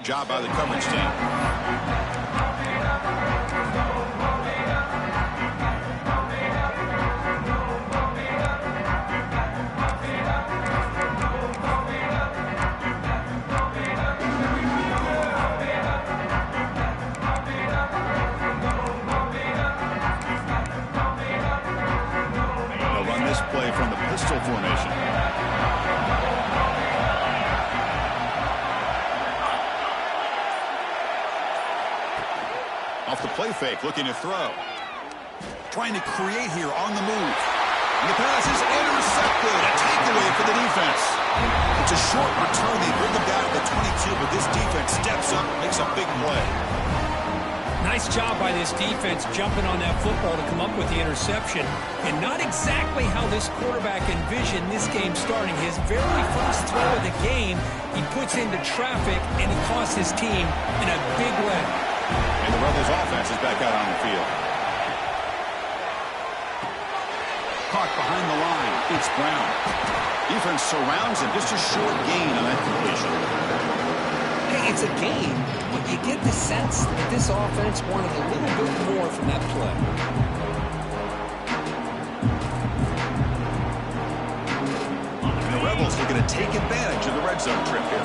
Job by the coverage team. Play from the pistol formation. Off the play fake, looking to throw. Trying to create here on the move. And the pass is intercepted. A takeaway for the defense. It's a short return. They bring him down to the 22, but this defense steps up and makes a big play. Nice job by this defense jumping on that football to come up with the interception. And not exactly how this quarterback envisioned this game starting. His very first throw of the game, he puts into traffic, and he costs his team in a big way. And the Rebels offense is back out on the field. Caught behind the line. It's Brown. Defense surrounds him. Just a short gain on that completion. Hey, it's a game. You get the sense that this offense wanted a little bit more from that play. And the Rebels looking to take advantage of the red zone trip here.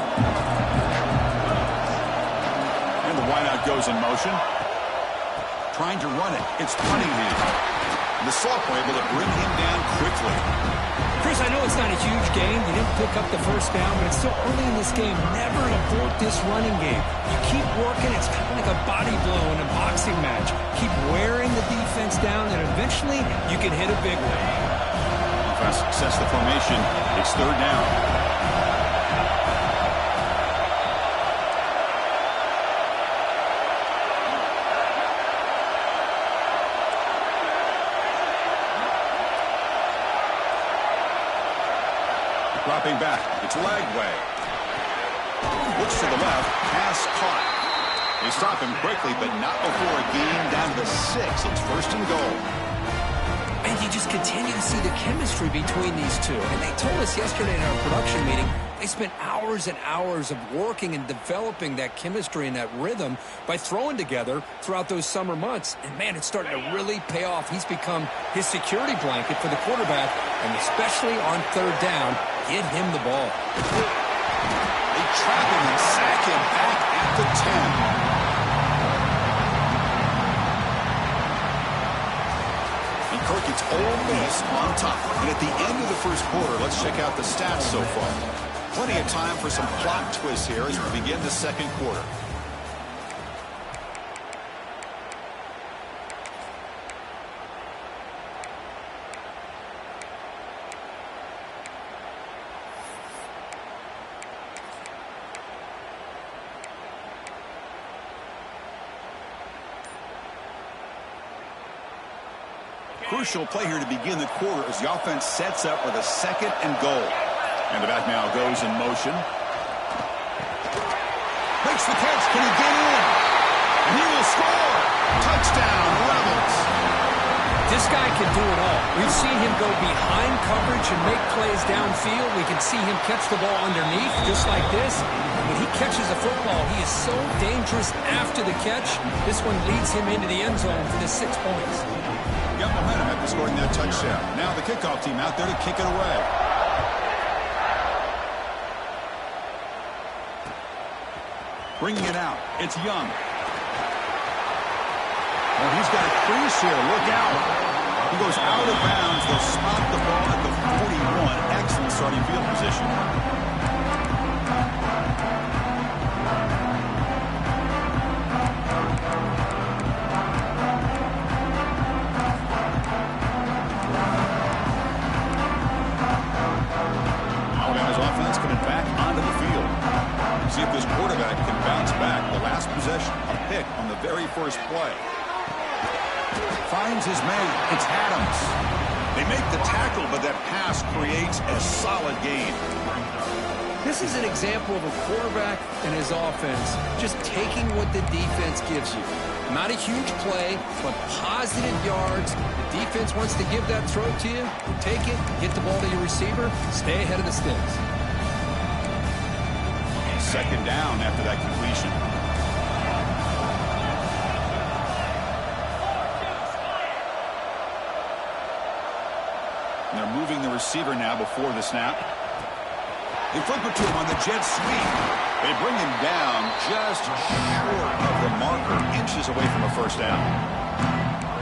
And the wideout goes in motion. Trying to run it. It's Cunningham. And the sophomore able to bring him down quickly. Chris, I know it's not a huge game. You didn't pick up the first down, but it's still early in this game. Never abort this running game. You keep working. It's kind of like a body blow in a boxing match. Keep wearing the defense down, and eventually you can hit a big one. Defense sets the formation. It's third down. Dropping back. It's Lagway. Looks to the left. Pass caught. They stop him quickly, but not before a gain down to the 6. It's first and goal. And you just continue to see the chemistry between these two. And they told us yesterday in our production meeting, they spent hours and hours of working and developing that chemistry and that rhythm by throwing together throughout those summer months. And, man, it's starting to really pay off. He's become his security blanket for the quarterback, and especially on third down, get him the ball. They trap him and sack him back at the 10. And Kirk, it's Ole Miss on top. And at the end of the first quarter, let's check out the stats so far. Plenty of time for some plot twists here as we begin the second quarter. Crucial play here to begin the quarter as the offense sets up with a second and goal. And the back now goes in motion. Makes the catch. Can he get in? And he will score. Touchdown, Rebels. This guy can do it all. We've seen him go behind coverage and make plays downfield. We can see him catch the ball underneath just like this. When he catches a football, he is so dangerous after the catch. This one leads him into the end zone for the 6 points. Got momentum after scoring that touchdown. Now the kickoff team out there to kick it away. Bringing it out. It's Young. Oh, he's got a crease here. Look out. He goes out of bounds. They'll spot the ball at the 41. Excellent starting field position. See if this quarterback can bounce back. The last possession, a pick on the very first play. Finds his man. It's Adams. They make the tackle, but that pass creates a solid gain. This is an example of a quarterback and his offense just taking what the defense gives you. Not a huge play, but positive yards. The defense wants to give that throw to you. Take it, get the ball to your receiver, stay ahead of the sticks. second down after that completion. And they're moving the receiver now before the snap. They flip it to him on the jet sweep. They bring him down just short of the marker, inches away from a first down.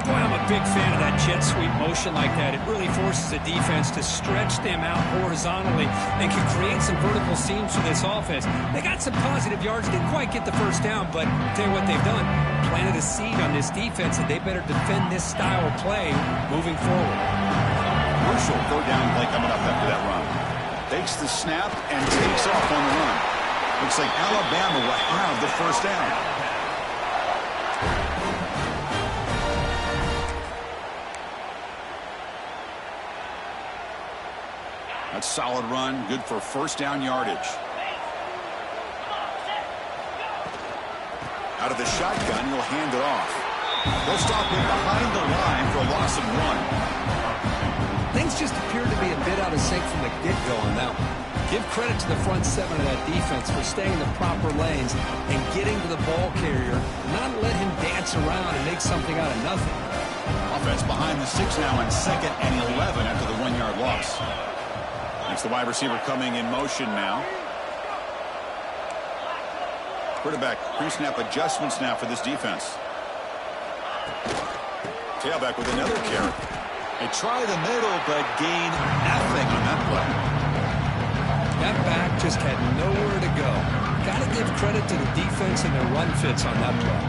Boy, I'm a big fan of that jet sweep motion like that. It really forces the defense to stretch them out horizontally and can create some vertical seams for this offense. They got some positive yards, didn't quite get the first down, but I'll tell you what they've done. Planted a seed on this defense, and they better defend this style of play moving forward. Crucial third down play coming up after that run. Takes the snap and takes off on the run. Looks like Alabama will have the first down. That's a solid run, good for first down yardage. Out of the shotgun, he'll hand it off. They'll stop him behind the line for a loss of 1. Things just appeared to be a bit out of sync from the get-go on that one. Give credit to the front seven of that defense for staying in the proper lanes and getting to the ball carrier, not let him dance around and make something out of nothing. Offense behind the 6 now on 2nd and 11 after the 1-yard loss. It's the wide receiver coming in motion now. Quarterback pre-snap adjustments now for this defense. Tailback with another carry. They try the middle, but gain nothing on that play. That back just had nowhere to go. Got to give credit to the defense and their run fits on that play.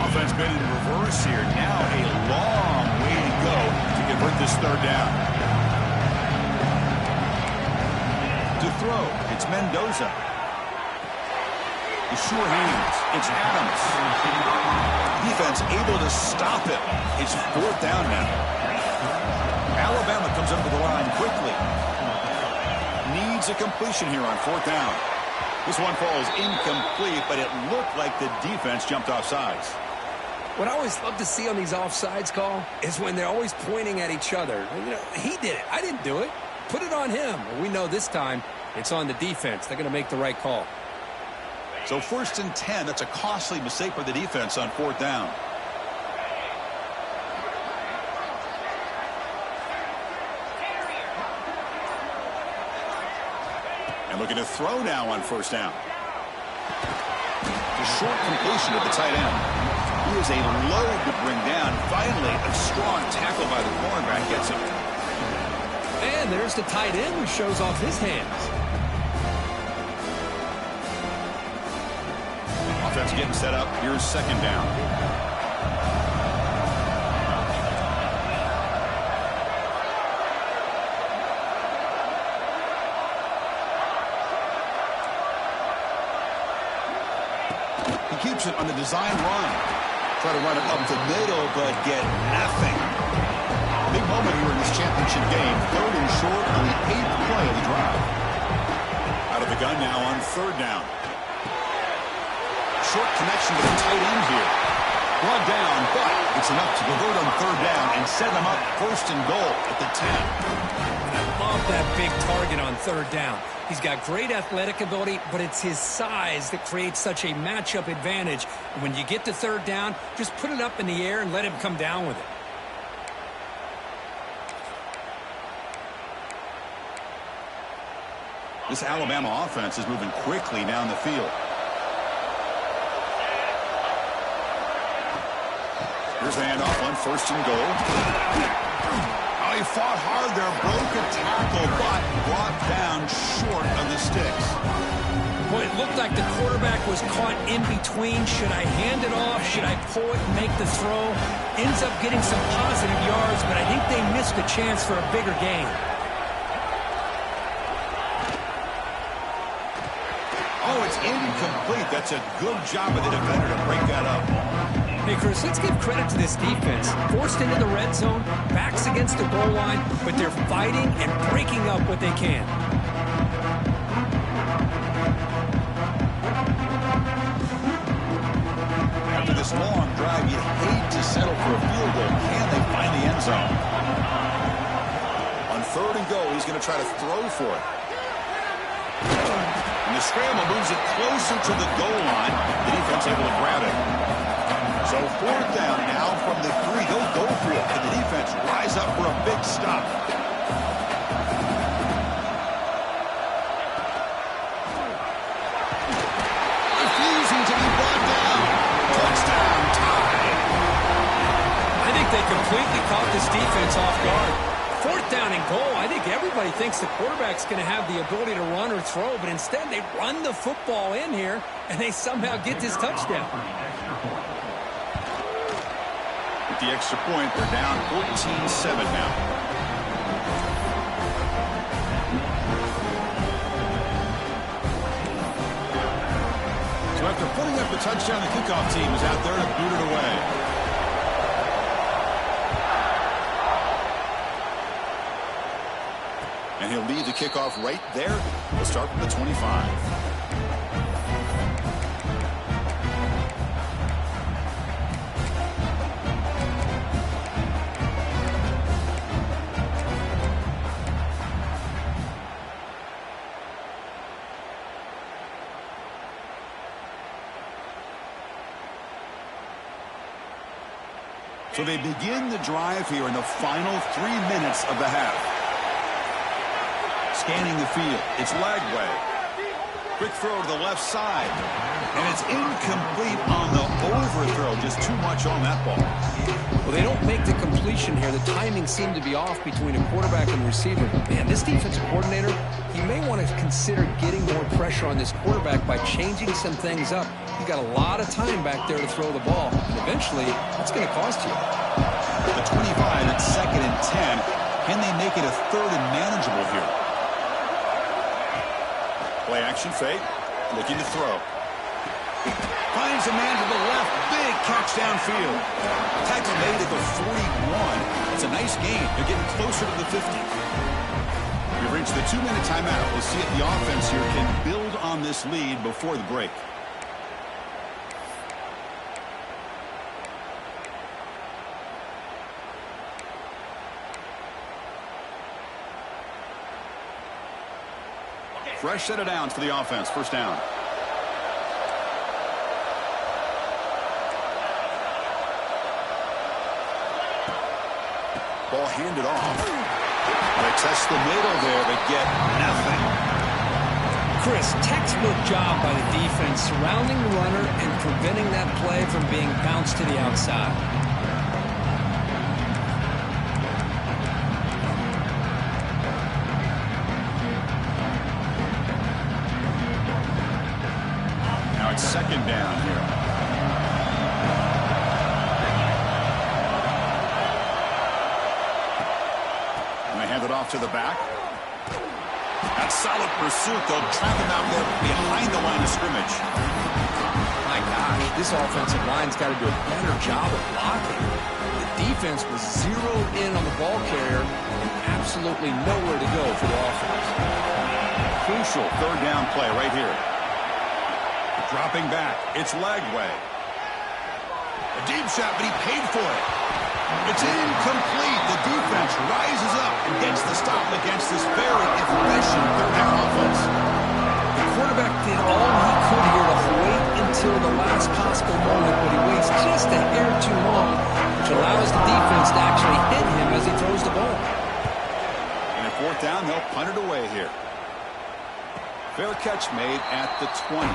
Offense been in reverse here. Now a long way to go to convert this third down. To throw, it's Mendoza. The sure hands, it's Adams. Defense able to stop it. It's 4th down now. Alabama comes up to the line quickly. Needs a completion here on 4th down. This one falls incomplete, but it looked like the defense jumped off sides. What I always love to see on these offsides call is when they're always pointing at each other. You know, he did it. I didn't do it. Put it on him. We know this time it's on the defense. They're going to make the right call. So 1st and 10, that's a costly mistake for the defense on 4th down. And looking to throw now on 1st down. The short completion of the tight end. He is a load to bring down. Finally, a strong tackle by the cornerback gets him. And there's the tight end who shows off his hands. Offense getting set up. Here's 2nd down. He keeps it on the design run. Try to run it up the middle, but get nothing. Big moment here in this championship game. 3rd and short on the 8th play of the drive. Out of the gun now on 3rd down. Short connection to the tight end here. Brought down, but it's enough to convert on 3rd down and set them up 1st and goal at the 10. I love that big target on 3rd down. He's got great athletic ability, but it's his size that creates such a matchup advantage. And when you get to 3rd down, just put it up in the air and let him come down with it. This Alabama offense is moving quickly down the field. Here's the handoff on 1st and goal. Oh, he fought hard there, broke a tackle, but brought down short of the sticks. Boy, it looked like the quarterback was caught in between. Should I hand it off? Should I pull it and make the throw? Ends up getting some positive yards, but I think they missed a chance for a bigger gain. Oh, it's incomplete. That's a good job of the defender to break that up. Hey, Chris, let's give credit to this defense. Forced into the red zone, backs against the goal line, but they're fighting and breaking up what they can. After this long drive, you hate to settle for a field goal. Can they find the end zone? On 3rd and goal, he's going to try to throw for it. And the scramble moves it closer to the goal line. The defense able to grab it. So 4th down now from the 3. They'll go for it. Can the defense rise up for a big stop? Refusing to be brought down. Touchdown tie. I think they completely caught this defense off guard. 4th down and goal. I think everybody thinks the quarterback's going to have the ability to run or throw, but instead they run the football in here, and they somehow get this touchdown. With the extra point, they're down 14-7 now. So after putting up the touchdown, the kickoff team is out there to boot it away. And he'll lead the kickoff right there. We'll start from the 25. So they begin the drive here in the final 3 minutes of the half. Scanning the field. It's Lagway. Quick throw to the left side. And it's incomplete on the overthrow. Just too much on that ball. Well, they don't make the completion here. The timing seemed to be off between a quarterback and receiver. Man, this defensive coordinator, he may want to consider getting more pressure on this quarterback by changing some things up. You got a lot of time back there to throw the ball. And eventually, that's going to cost you. The 25 at 2nd and 10. Can they make it a 3rd and manageable here? Play action fake. Looking to throw. Finds a man to the left. Big catch downfield. Tackle made at the 41. It's a nice gain. They're getting closer to the 50. We've reached the 2-minute timeout. We'll see if the offense here can build on this lead before the break. Fresh set of downs for the offense. 1st down. Ball handed off. They test the middle there, but get nothing. Chris, textbook job by the defense surrounding the runner and preventing that play from being bounced to the outside. It's 2nd down here. And they hand it off to the back. That's solid pursuit. They'll trap him out there behind the line of scrimmage. My gosh, this offensive line's got to do a better job of blocking. The defense was zeroed in on the ball carrier and absolutely nowhere to go for the offense. Crucial 3rd down play right here. Dropping back, it's Lagway. A deep shot, but he paid for it. It's incomplete. The defense rises up and gets the stop against this very efficient 3rd down offense. The quarterback did all he could here to wait until the last possible moment, but he waits just a hair too long, which allows the defense to actually hit him as he throws the ball. And at 4th down, they'll punt it away here. Fair catch made at the 20.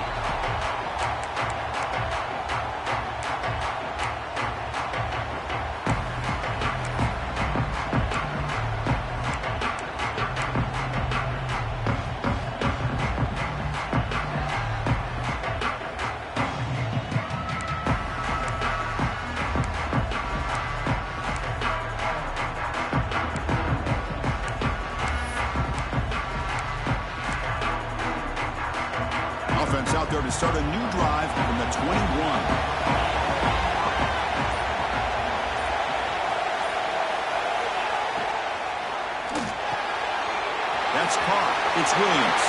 Offense out there to start a new drive from the 21. That's caught. It's Williams.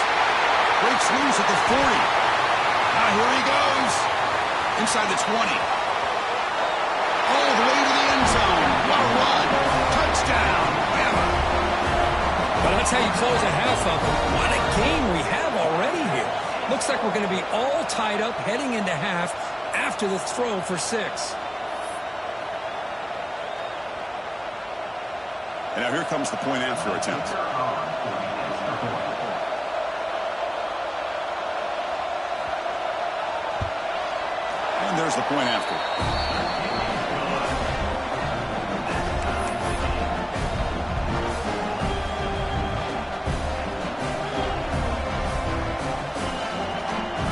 Breaks loose at the 40. Now here he goes. Inside the 20. All the way to the end That's how you close a half up. What a game we have already here. Looks like we're going to be all tied up heading into half after the throw for 6. And now here comes the point after attempt. And there's the point after.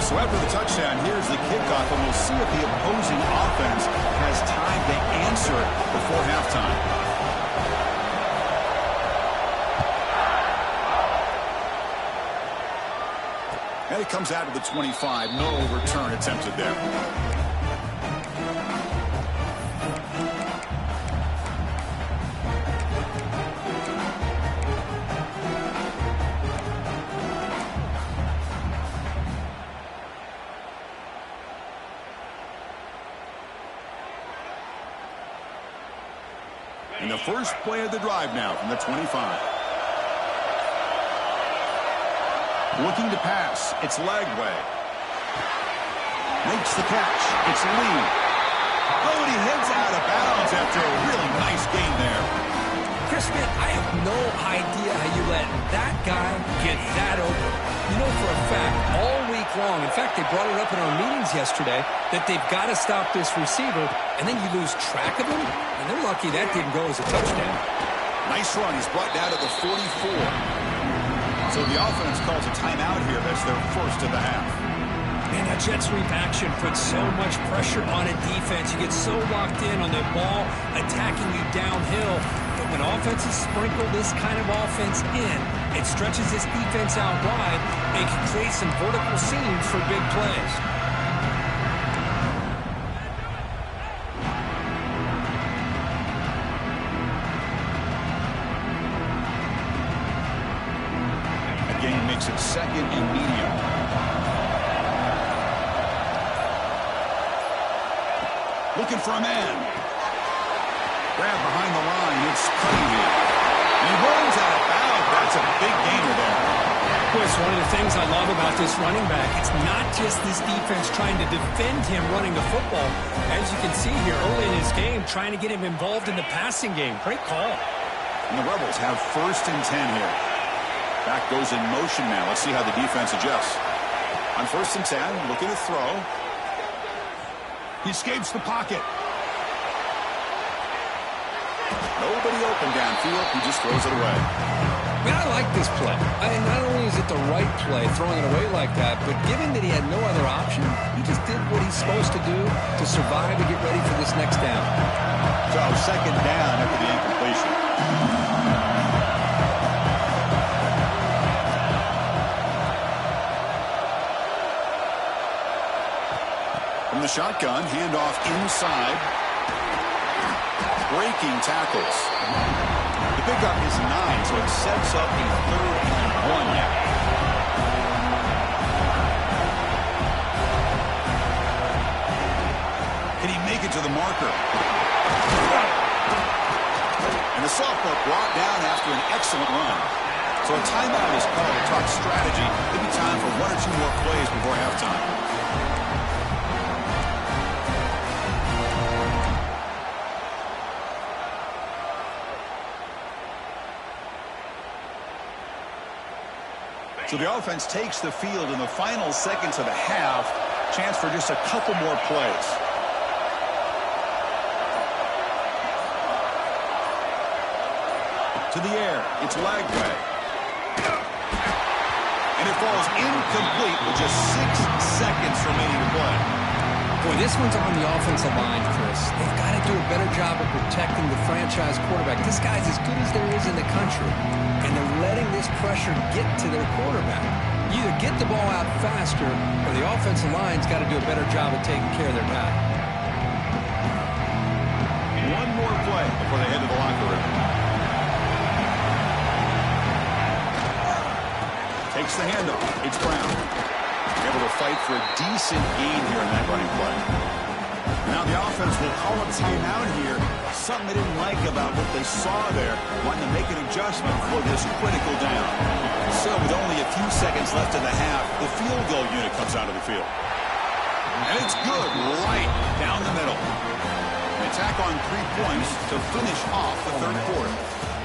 So after the touchdown, here's the kickoff, and we'll see if the opposing offense has time to answer before halftime. And it comes out to the 25. No return attempted there. And the first play of the drive now from the 25. Looking to pass. It's Lagway. Makes the catch. It's Lee. Oh, and he heads out of bounds after a really nice gain there. Chris, man, I have no idea how you let that guy get that open. You know for a fact, all week long, in fact, they brought it up in our meetings yesterday, that they've got to stop this receiver, and then you lose track of him, and they're lucky that didn't go as a touchdown. Nice run. He's brought down to the 44. So the offense calls a timeout here as their first of the half. Man, that jet sweep action puts so much pressure on a defense. You get so locked in on the ball attacking you downhill. But when offenses sprinkle this kind of offense in, it stretches this defense out wide and can create some vertical seams for big plays. Again, makes it second and medium. Looking for a man. Grab behind the line. It's Cunningham. He runs out of bounds. That's a big gainer there. Boy, it's one of the things I love about this running back. It's not just this defense trying to defend him running the football. As you can see here early in his game, trying to get him involved in the passing game. Great call. And the Rebels have 1st and 10 here. Back goes in motion now. Let's see how the defense adjusts. On 1st and 10, looking to throw. He escapes the pocket. Nobody open downfield. He just throws it away. Man, I like this play. Not only is it the right play, throwing it away like that, but given that he had no other option, he just did what he's supposed to do to survive and get ready for this next down. So 2nd down after the incompletion. From the shotgun, handoff inside. Breaking tackles. The pickup is 9, so it sets up a 3rd and 1 now. Can he make it to the marker? And the sophomore brought down after an excellent run. So a timeout is called to talk strategy. Maybe time for 1 or 2 more plays before halftime. So the offense takes the field in the final seconds of the half. Chance for just a couple more plays. To the air. It's Lagway. And it falls incomplete with just 6 seconds remaining to play. Boy, this one's on the offensive line, Chris. They've got to do a better job of protecting the franchise quarterback. This guy's as good as there is in the country. And they're letting this pressure get to their quarterback. You either get the ball out faster, or the offensive line's got to do a better job of taking care of their guy. 1 more play before they head to the locker room. Takes the handoff. It's Brown. Able to fight for a decent gain here in that running play. Now The offense will call a timeout here. Something they didn't like about what they saw there. Wanting to make an adjustment for this critical down. So with only a few seconds left in the half, the field goal unit comes out of the field. And it's good right down the middle. An attack on 3 points to finish off the third quarter.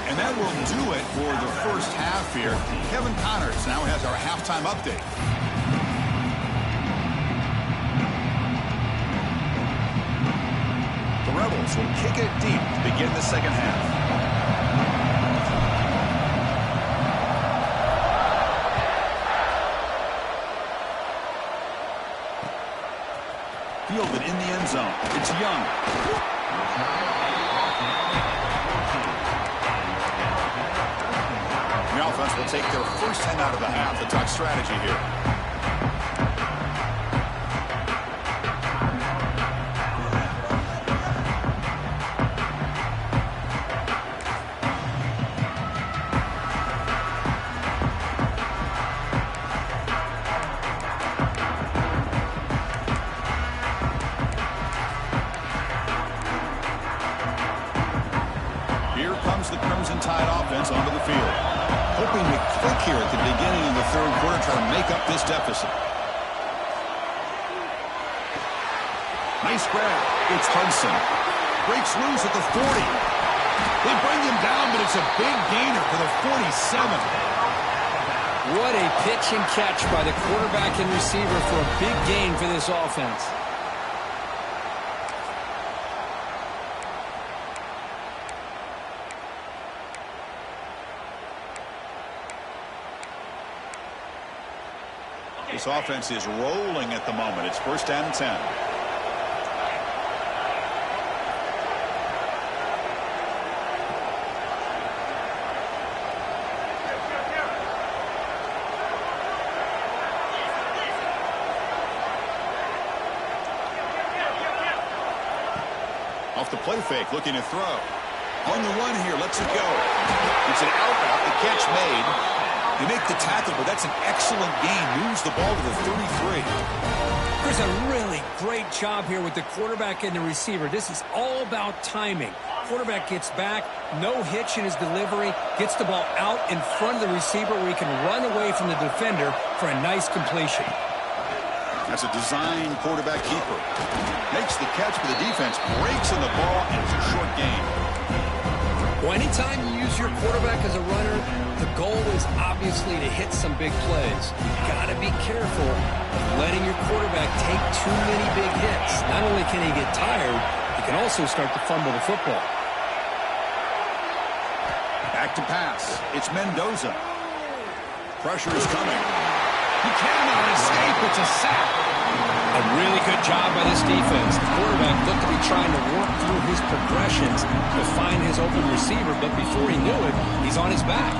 And that will do it for the first half here. Kevin Connors now has our halftime update. The Rebels will kick it deep to begin the second half. Fielded in the end zone. It's Young. The offense will take their first 10 out of the half. The touch strategy here. Here comes the Crimson Tide offense onto the field. Hoping to click here at the beginning of the third quarter, try to make up this deficit. Nice grab. It's Hudson. Breaks loose at the 40. They bring him down, but it's a big gainer for the 47. What a pitch and catch by the quarterback and receiver for a big gain for this offense. This offense is rolling at the moment. It's first down and 10. Off the play fake, looking to throw. On the run here, lets it go. It's an out route, the catch made. They make the tackle, but that's an excellent gain. Moves the ball to the 33. There's a really great job here with the quarterback and the receiver. This is all about timing. Quarterback gets back, no hitch in his delivery, gets the ball out in front of the receiver where he can run away from the defender for a nice completion. That's a design quarterback keeper. Makes the catch, but the defense breaks in the ball, and it's a short gain. Well, anytime you use your quarterback as a runner, the goal is obviously to hit some big plays. You've got to be careful of letting your quarterback take too many big hits. Not only can he get tired, he can also start to fumble the football. Back to pass. It's Mendoza. Pressure is coming. He cannot escape. It's a sack. A really good job by this defense. The quarterback looked to be trying to work through his progressions to find his open receiver, but before he knew it, he's on his back.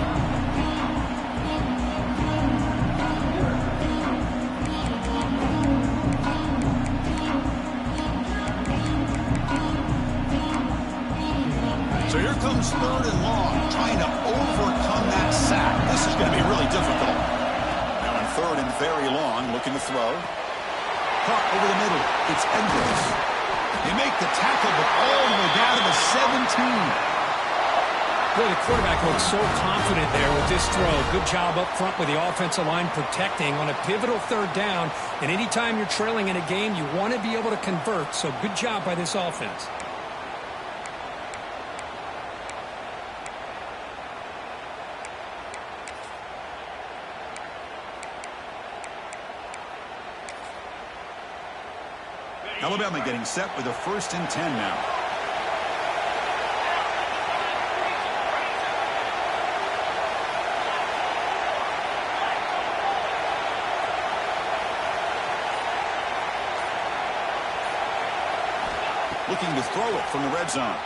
So here comes third and long, trying to overcome that sack. This is going to be really difficult. Now in third and very long, looking to throw. Caught over the middle. It's Edwards. They make the tackle, but all the way down to the 17. Boy, the quarterback looks so confident there with this throw. Good job up front with the offensive line protecting on a pivotal third down. And anytime you're trailing in a game, you want to be able to convert. So good job by this offense. Alabama getting set with a first and 10 now. Looking to throw it from the red zone.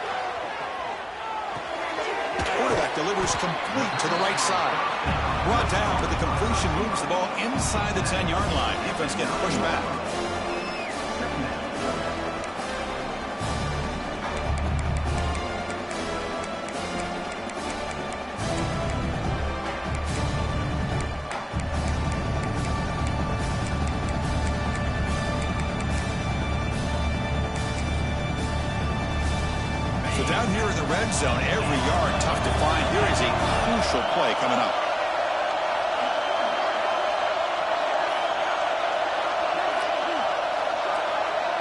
Quarterback delivers complete to the right side. Brought down, but the completion moves the ball inside the 10-yard line. Defense getting pushed back. So down here in the red zone, every yard tough to find. Here is a crucial play coming up.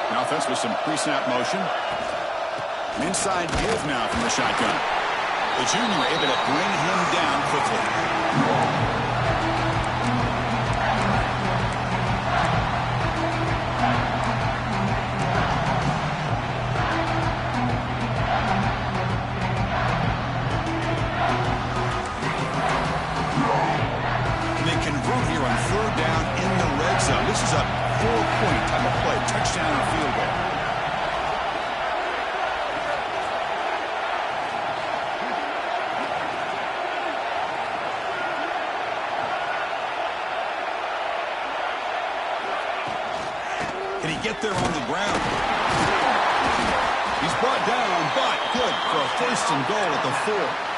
An offense with some pre-snap motion. An inside give now from the shotgun. The junior able to bring him down quickly. This is a 4-point type of play. Touchdown or field goal. Can he get there on the ground? He's brought down, but good for a first and goal at the 4.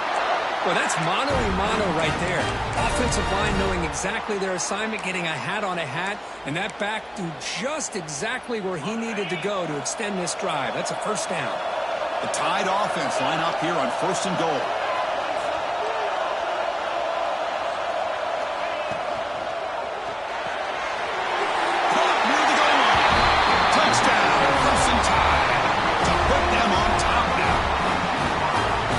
Well, that's mano-a-mano right there. Offensive line knowing exactly their assignment, getting a hat on a hat, and that back do just exactly where he needed to go to extend this drive. That's a first down. The Tide offense line up here on first and goal. Caught near the goal line. Touchdown, Crimson Tide. To put them on top now.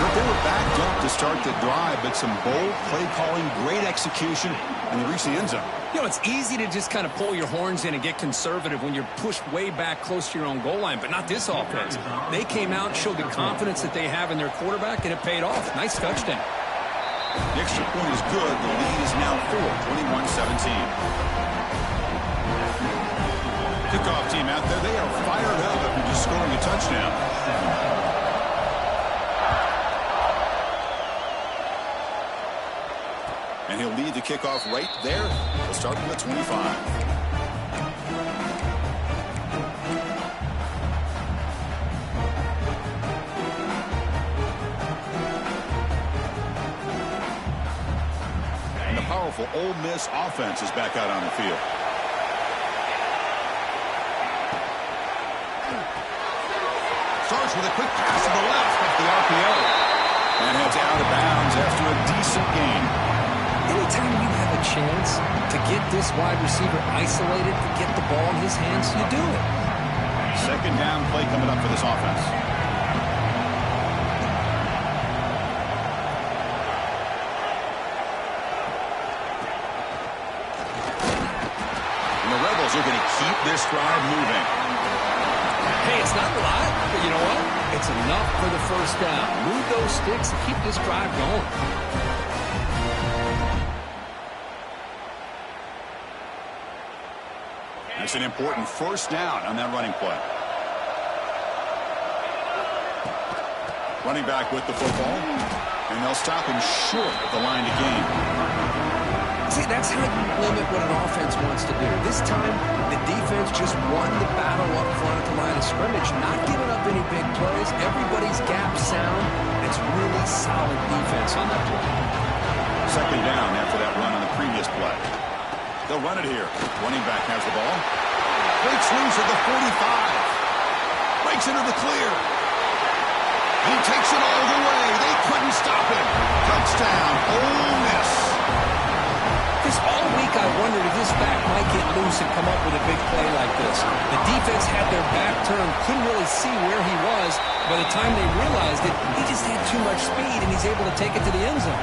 But they were backed up to start the drive, but some bold play calling, great execution, and they reached the end zone. You know, it's easy to just kind of pull your horns in and get conservative when you're pushed way back close to your own goal line, but not this offense. They came out, showed the confidence that they have in their quarterback, and it paid off. Nice touchdown. The extra point is good. The lead is now 4, 21-17. Kickoff team out there, they are fired up after just scoring a touchdown. And he'll lead the kickoff right there. We'll start from the 25. And the powerful Ole Miss offense is back out on the field. Starts with a quick pass to the left off the RPO. And heads out of bounds after a decent gain. Anytime you have a chance to get this wide receiver isolated, to get the ball in his hands, you do it. Second down play coming up for this offense. And the Rebels are going to keep this drive moving. Hey, it's not a lot, but you know what? It's enough for the first down. Move those sticks and keep this drive going. It's an important first down on that running play. Running back with the football, and they'll stop him short of the line to gain. See, that's how you limit what an offense wants to do. This time, the defense just won the battle up front at the line of scrimmage, not giving up any big plays. Everybody's gap sound. It's really solid defense on that play. Second down after that run on the previous play. They'll run it here. Running back has the ball. Breaks loose at the 45. Breaks into the clear. He takes it all the way. They couldn't stop him. Touchdown, Ole Miss. Because all week I wondered if this back might get loose and come up with a big play like this. The defense had their back turned, couldn't really see where he was. By the time they realized it, he just had too much speed, and he's able to take it to the end zone.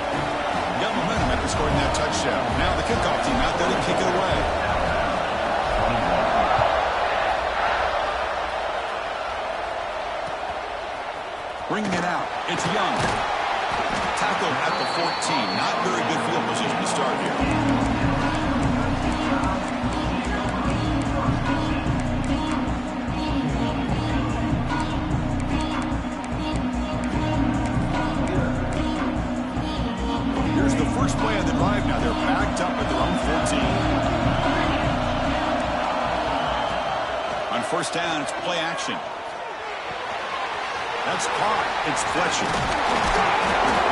Got momentum after scoring that touchdown. Now the kickoff team out there to kick it away. Bringing it out. It's Young. Tackled at the 14. Not very good field position to start here. Here's the first play of the drive now. They're backed up at their own 14. On first down, it's play action. That's caught. It's Fletcher.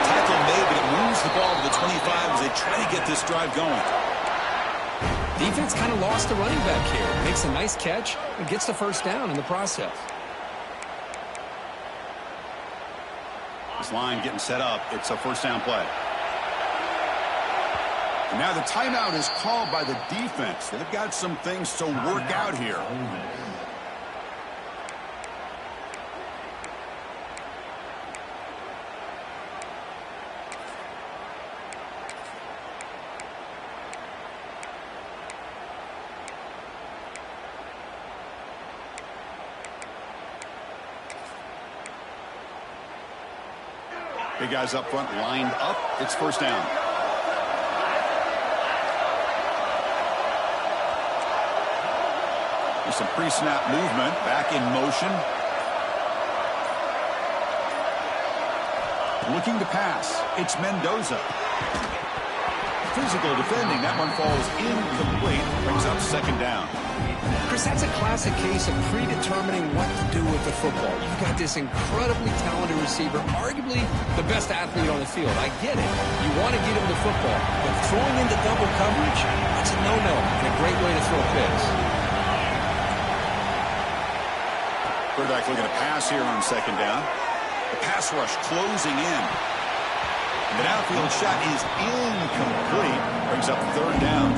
Tackle made, but it moves the ball to the 25 as they try to get this drive going. Defense kind of lost the running back here. Makes a nice catch and gets the first down in the process. This line getting set up. It's a first down play. And now the timeout is called by the defense. They've got some things to work out here. Big guys up front lined up. It's first down. There's some pre-snap movement. Back in motion. Looking to pass. It's Mendoza. Physical defending. That one falls incomplete. Brings up second down. Chris, that's a classic case of predetermining what to do with the football. You've got this incredibly talented receiver, arguably the best athlete on the field. I get it. You want to get him the football. But throwing into double coverage, that's a no-no and a great way to throw picks. Quarterback looking to pass here on second down. The pass rush closing in. The downfield shot is incomplete. Brings up third down.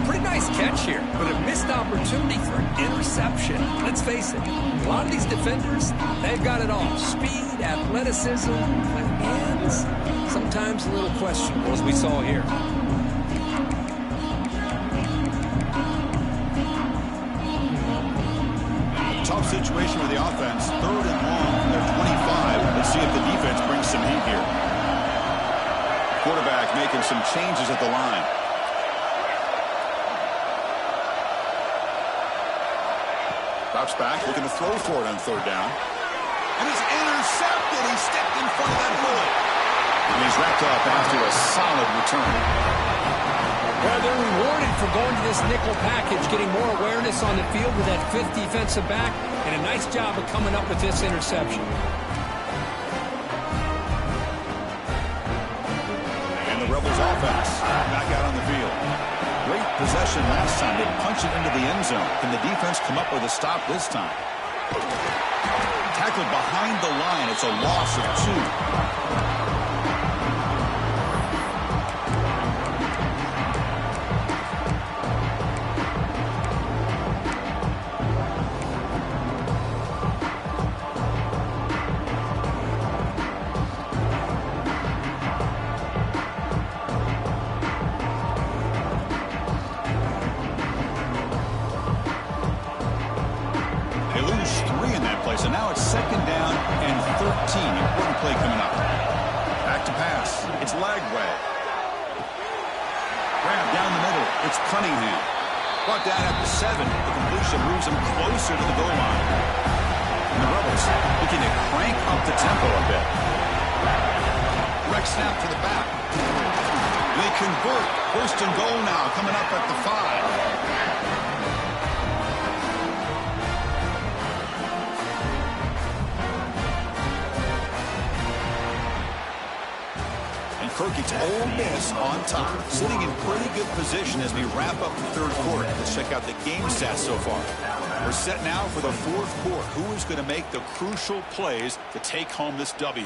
Pretty nice catch here, but a missed opportunity for an interception. Let's face it, a lot of these defenders, they've got it all. Speed, athleticism, and sometimes a little questionable, as we saw here. Tough situation with the offense. Third and long from their 25. Let's see if the defense brings some heat here. Quarterback making some changes at the line. Drops back, looking to throw for it on third down. And it's intercepted. He stepped in front of that bullet. And he's wrapped up after a solid return. Well, they're rewarded for going to this nickel package, getting more awareness on the field with that fifth defensive back, and a nice job of coming up with this interception. And the Rebels offense back out on the field. Great possession last time. They punched it into the end zone. Can the defense come up with a stop this time? Tackled behind the line. It's a loss of 2. So now it's second down and 13. Important play coming up. Back to pass. It's Lagway. Grab down the middle. It's Cunningham. Brought down at the 7. The completion moves him closer to the goal line. And the Rebels looking to crank up the tempo a bit. Direct snap to the back. They convert. First and goal now coming up at the 5. Kirky to Ole Miss on top, sitting in pretty good position as we wrap up the third quarter. Let's check out the game stats so far. We're set now for the fourth quarter. Who is going to make the crucial plays to take home this W?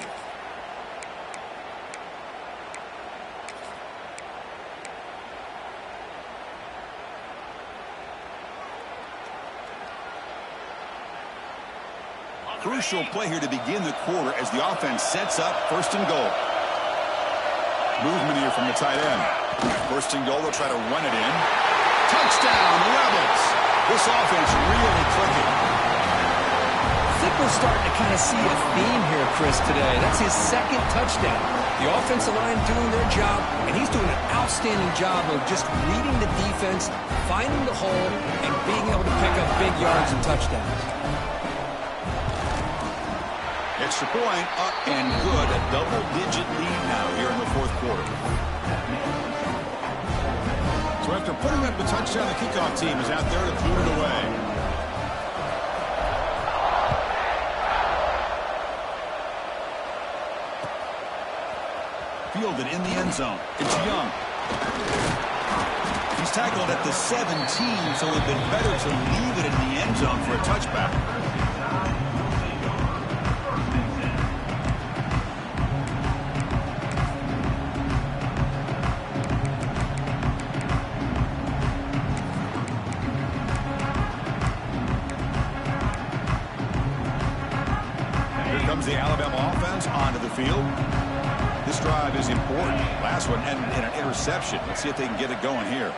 Crucial play here to begin the quarter as the offense sets up first and goal. Movement here from the tight end. First and goal, they'll try to run it in. Touchdown, Rebels. This offense really clicking. I think we're starting to kind of see a theme here, Chris, today. That's his second touchdown. The offensive line doing their job, and he's doing an outstanding job of just reading the defense, finding the hole, and being able to pick up big yards and touchdowns. Extra point, up and good. A double-digit lead now here in the fourth quarter. So after putting up the touchdown, the kickoff team is out there to boot it away. Fielded in the end zone. It's Young. He's tackled at the 17, so it would have been better to leave it in the end zone for a touchback. Here comes the Alabama offense onto the field. This drive is important. Last one ended in an interception. Let's see if they can get it going here.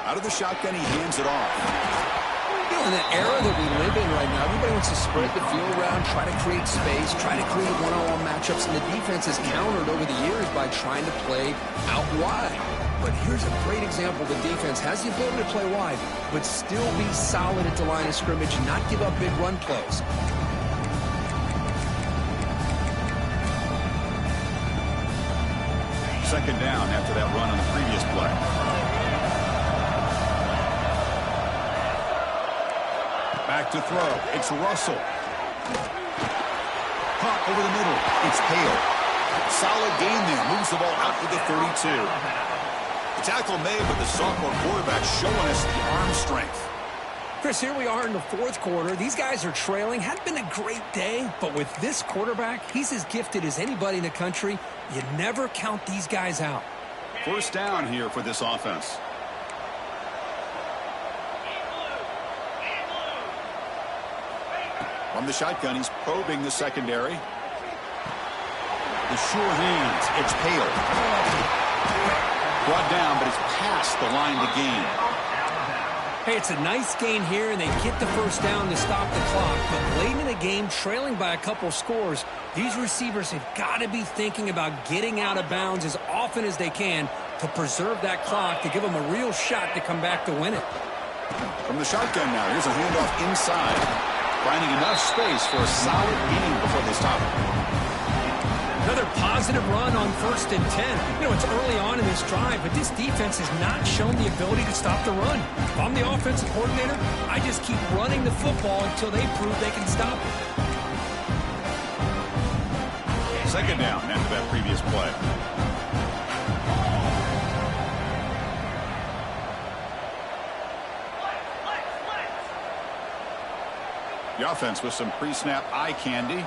Out of the shotgun, he hands it off. In the era that we live in right now, everybody wants to spread the field around, try to create space, try to create one-on-one matchups, and the defense has countered over the years by trying to play out wide. But here's a great example. The defense has the ability to play wide, but still be solid at the line of scrimmage and not give up big run plays. Second down after that run on the previous play. Back to throw. It's Russell. Caught over the middle. It's Hale. Solid gain there. Moves the ball out to the 32. The tackle made, but the sophomore quarterback showing us the arm strength. Chris, here we are in the fourth quarter. These guys are trailing. Hadn't been a great day, but with this quarterback, he's as gifted as anybody in the country. You never count these guys out. First down here for this offense. From the shotgun, he's probing the secondary. The sure hands. It's Hale. Brought down, but it's past the line to gain. Hey, it's a nice gain here, and they get the first down to stop the clock. But late in the game, trailing by a couple scores, these receivers have got to be thinking about getting out of bounds as often as they can to preserve that clock, to give them a real shot to come back to win it. From the shotgun now, here's a handoff inside. Finding enough space for a solid gain before they stop it. Another positive run on 1st and 10. You know, it's early on in this drive, but this defense has not shown the ability to stop the run. If I'm the offensive coordinator, I just keep running the football until they prove they can stop it. Second down after that previous play. The offense with some pre-snap eye candy.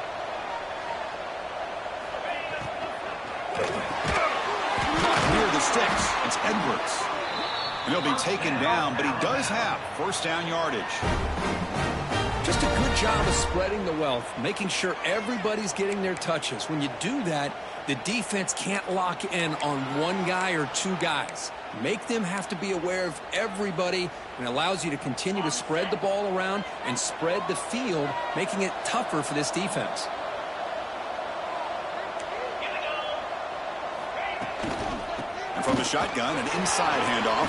Near the sticks, it's Edwards. And he'll be taken down, but he does have first down yardage. Just a good job of spreading the wealth, making sure everybody's getting their touches. When you do that, the defense can't lock in on one guy or two guys. Make them have to be aware of everybody, and allows you to continue to spread the ball around and spread the field, making it tougher for this defense. And from the shotgun, an inside handoff.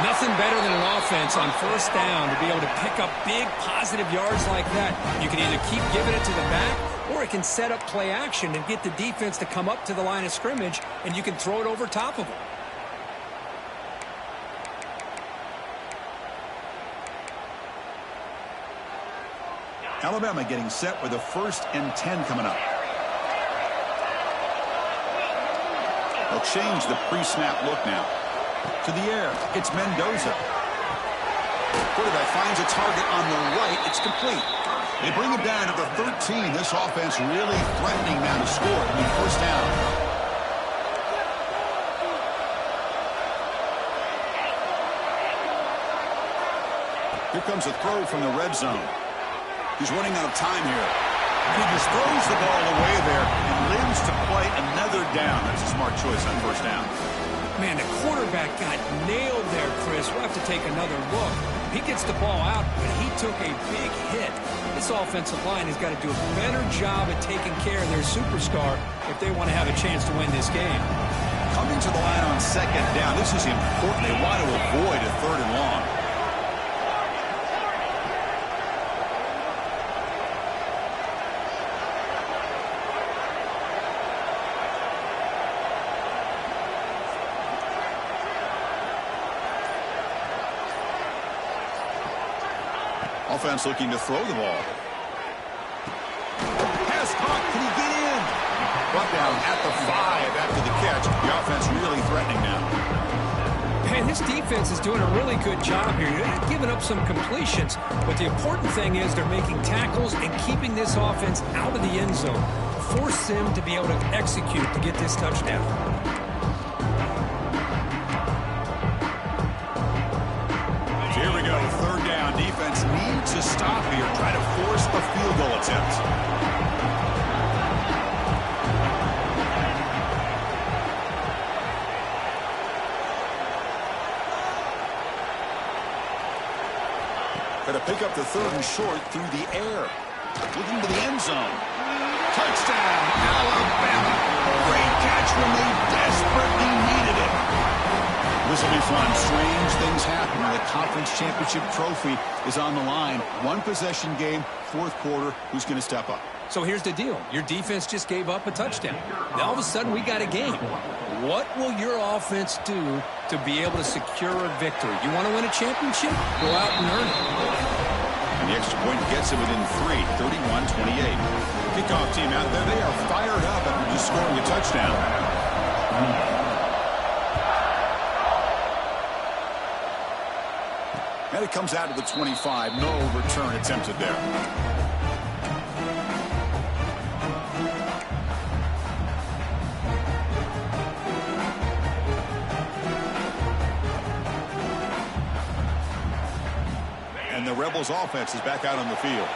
Nothing better than an offense on first down to be able to pick up big positive yards like that. You can either keep giving it to the back, or it can set up play action and get the defense to come up to the line of scrimmage, and you can throw it over top of them. Alabama getting set with a 1st and 10 coming up. They'll change the pre-snap look now. To the air, it's Mendoza. Quarterback finds a target on the right. It's complete. They bring him down at the 13. This offense really threatening now to score. I mean, first down. Here comes a throw from the red zone. He's running out of time here. And he just throws the ball away there and lives to play another down. That's a smart choice on first down. Man, the quarterback got nailed there, Chris. We'll have to take another look. He gets the ball out, but he took a big hit. This offensive line has got to do a better job at taking care of their superstar if they want to have a chance to win this game. Coming to the line on second down, this is important. They want to avoid a 3rd and long. Offense looking to throw the ball. Pass caught. Can he get in? Brought down at the 5 after the catch. The offense really threatening now. Man, this defense is doing a really good job here. They're not giving up some completions, but the important thing is they're making tackles and keeping this offense out of the end zone. Force them to be able to execute to get this touchdown. Here we go, 3rd down. Defense defense needs to stop here, try to force a field goal attempt. Going to pick up the third and short through the air. Looking to the end zone. Touchdown, Alabama. Great catch when they desperately needed it. This will be fun. Strange things happen when the conference championship trophy is on the line. One possession game, fourth quarter. Who's going to step up? So here's the deal. Your defense just gave up a touchdown. Now all of a sudden we got a game. What will your offense do to be able to secure a victory? You want to win a championship? Go out and earn it. And the extra point gets it within 3, 31-28. Kickoff team out there. They are fired up after just scoring a touchdown. And it comes out to the 25. No return attempted there. And the Rebels offense is back out on the field.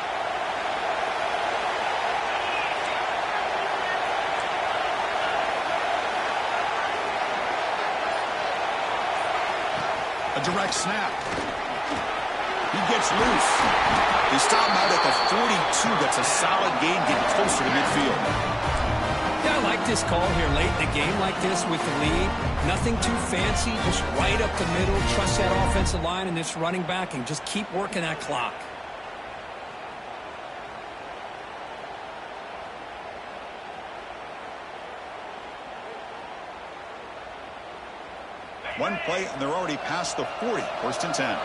A direct snap. He gets loose. They stop him out at the 42. That's a solid gain, getting closer to midfield. Yeah, I like this call here late in the game like this with the lead. Nothing too fancy, just right up the middle. Trust that offensive line and this running back and just keep working that clock. One play, and they're already past the 40. First and 10.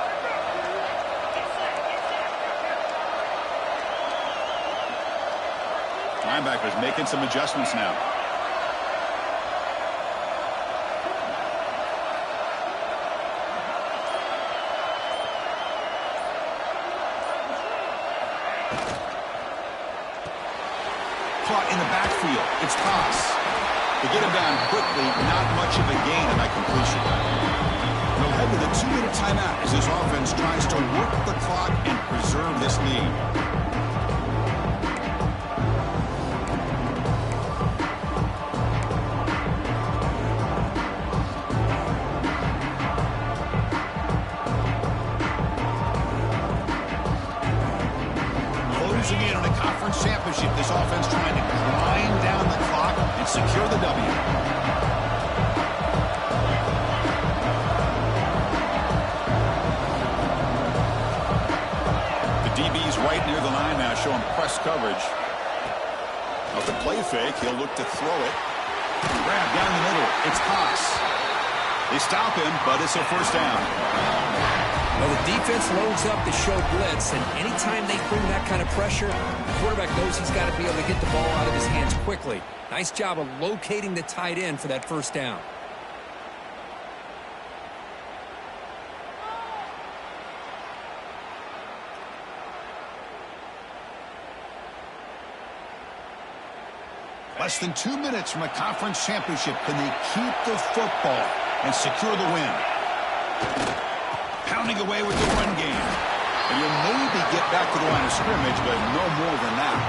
Linebackers making some adjustments now. Caught in the backfield. It's Toss. They get him down quickly. Not much of a gain on that completion. They'll head to the 2-minute timeout as this offense tries to work the clock and preserve this lead. Closing in on a conference championship, this offense trying to grind down the clock and secure the W. The DB's right near the line now, showing press coverage. Off the play fake, he'll look to throw it. Grab down the middle. It's Haas. They stop him, but it's a first down. Well, the defense loads up to show blitz, and anytime they bring that kind of pressure, the quarterback knows he's got to be able to get the ball out of his hands quickly. Nice job of locating the tight end for that first down. Less than 2 minutes from a conference championship. Can they keep the football and secure the win? Pounding away with the run game. And you'll maybe get back to the line of scrimmage, but no more than that.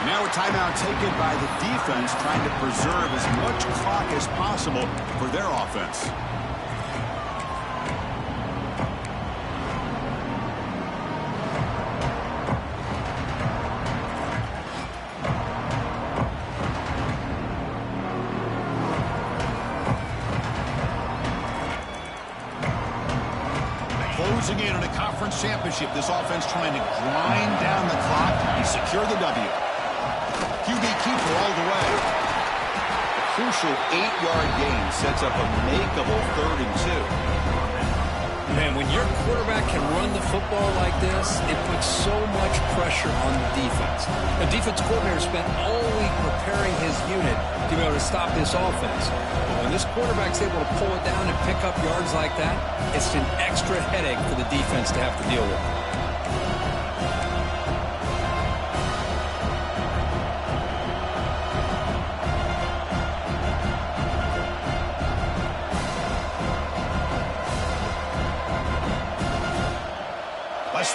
And now a timeout taken by the defense, trying to preserve as much clock as possible for their offense. Closing in on a conference championship, this offense trying to grind down the clock and secure the W. QB keeper all the way. A crucial 8-yard gain sets up a makeable 3rd and 2. Man, when your quarterback can run the football like this, it puts so much pressure on the defense. The defense coordinator spent all week preparing his unit to be able to stop this offense. But when this quarterback's able to pull it down and pick up yards like that, it's an extra headache for the defense to have to deal with.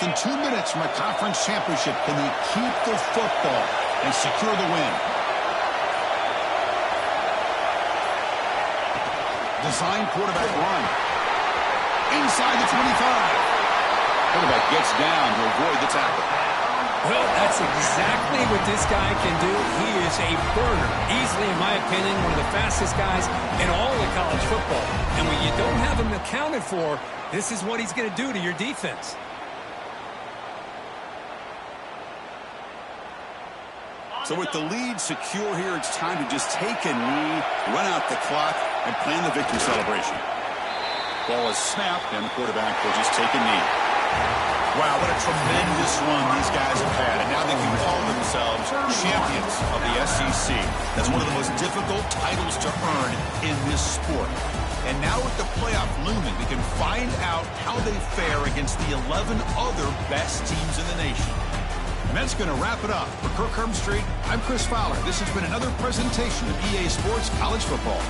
than 2 minutes from a conference championship. Can they keep the football and secure the win? Design quarterback run. Inside the 25. Quarterback gets down to avoid the tackle. Well, that's exactly what this guy can do. He is a burner. Easily, in my opinion, one of the fastest guys in all of college football. And when you don't have him accounted for, this is what he's going to do to your defense. So with the lead secure here, it's time to just take a knee, run out the clock, and plan the victory celebration. Ball is snapped, and the quarterback will just take a knee. Wow, what a tremendous run these guys have had, and now they can call themselves champions of the SEC. That's one of the most difficult titles to earn in this sport. And now with the playoff looming, we can find out how they fare against the 11 other best teams in the nation. And that's going to wrap it up. For Kirk Herbstreit, I'm Chris Fowler. This has been another presentation of EA Sports College Football.